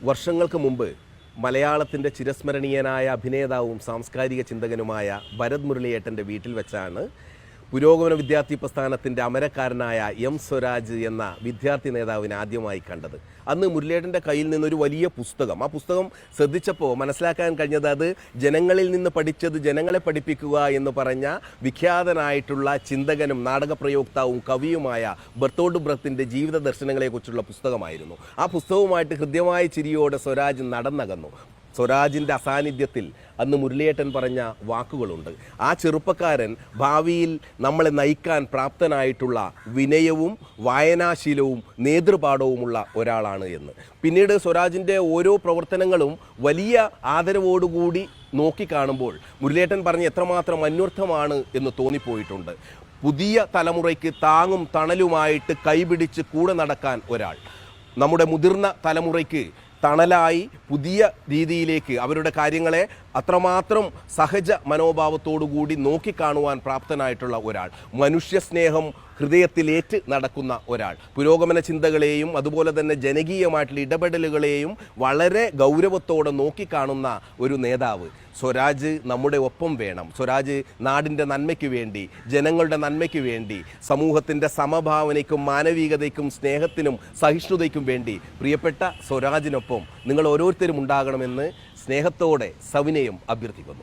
വർഷങ്ങൾക്ക് മുമ്പ് മലയാളത്തിൻ്റെ ചിരസ്മരണീയനായ അഭിനേതാവും സാംസ്കാരിക ചിന്തകനുമായ ഭരത് മുരളിയേട്ടൻ്റെ വീട്ടിൽ വെച്ചാണ് പുരോഗമന വിദ്യാർത്ഥി പ്രസ്ഥാനത്തിൻ്റെ അമരക്കാരനായ എം സ്വരാജ് എന്ന വിദ്യാർത്ഥി നേതാവിനെ ആദ്യമായി കണ്ടത്. അന്ന് മുരളിയേട്ടൻ്റെ കയ്യിൽ നിന്നൊരു വലിയ പുസ്തകം, ആ പുസ്തകം ശ്രദ്ധിച്ചപ്പോൾ മനസ്സിലാക്കാൻ കഴിഞ്ഞത് അത് ജനങ്ങളിൽ നിന്ന് പഠിച്ചത് ജനങ്ങളെ പഠിപ്പിക്കുക എന്ന് പറഞ്ഞ വിഖ്യാതനായിട്ടുള്ള ചിന്തകനും നാടകപ്രയോക്താവും കവിയുമായ ബർത്തോൾഡ് ബ്രത്തിൻ്റെ ജീവിത ദർശനങ്ങളെക്കുറിച്ചുള്ള പുസ്തകമായിരുന്നു. ആ പുസ്തകവുമായിട്ട് ഹൃദ്യമായ ചിരിയോടെ സ്വരാജ് നടന്നകന്നു. സ്വരാജിൻ്റെ അസാന്നിധ്യത്തിൽ അന്ന് മുരളിയേട്ടൻ പറഞ്ഞ വാക്കുകളുണ്ട്. ആ ചെറുപ്പക്കാരൻ ഭാവിയിൽ നമ്മളെ നയിക്കാൻ പ്രാപ്തനായിട്ടുള്ള വിനയവും വായനാശീലവും നേതൃപാഠവുമുള്ള ഒരാളാണ് എന്ന്. പിന്നീട് സ്വരാജിൻ്റെ ഓരോ പ്രവർത്തനങ്ങളും വലിയ ആദരവോടുകൂടി നോക്കിക്കാണുമ്പോൾ മുരളിയേട്ടൻ പറഞ്ഞ് എത്രമാത്രം അന്വർത്ഥമാണ് എന്ന് തോന്നിപ്പോയിട്ടുണ്ട്. പുതിയ തലമുറയ്ക്ക് താങ്ങും തണലുമായിട്ട് കൈപിടിച്ച് കൂടെ നടക്കാൻ ഒരാൾ, നമ്മുടെ മുതിർന്ന തലമുറയ്ക്ക് തണലായി പുതിയ രീതിയിലേക്ക് അവരുടെ കാര്യങ്ങളെ അത്രമാത്രം സഹജ മനോഭാവത്തോടുകൂടി നോക്കിക്കാണുവാൻ പ്രാപ്തനായിട്ടുള്ള ഒരാൾ, മനുഷ്യസ്നേഹം ഹൃദയത്തിലേറ്റ് നടക്കുന്ന ഒരാൾ, പുരോഗമന ചിന്തകളെയും അതുപോലെ തന്നെ ജനകീയമായിട്ടുള്ള ഇടപെടലുകളെയും വളരെ ഗൗരവത്തോടെ നോക്കിക്കാണുന്ന ഒരു നേതാവ്. സ്വരാജ് നമ്മുടെ ഒപ്പം വേണം. സ്വരാജ് നാടിൻ്റെ നന്മയ്ക്ക് വേണ്ടി, ജനങ്ങളുടെ നന്മയ്ക്ക് വേണ്ടി, സമൂഹത്തിൻ്റെ സമഭാവനയ്ക്കും മാനവികതയ്ക്കും സ്നേഹത്തിനും സഹിഷ്ണുതയ്ക്കും വേണ്ടി പ്രിയപ്പെട്ട സ്വരാജിനൊപ്പം നിങ്ങൾ ഓരോരുത്തരും ഉണ്ടാകണമെന്ന് സ്നേഹത്തോടെ സവിനയം അഭ്യർത്ഥിക്കുന്നു.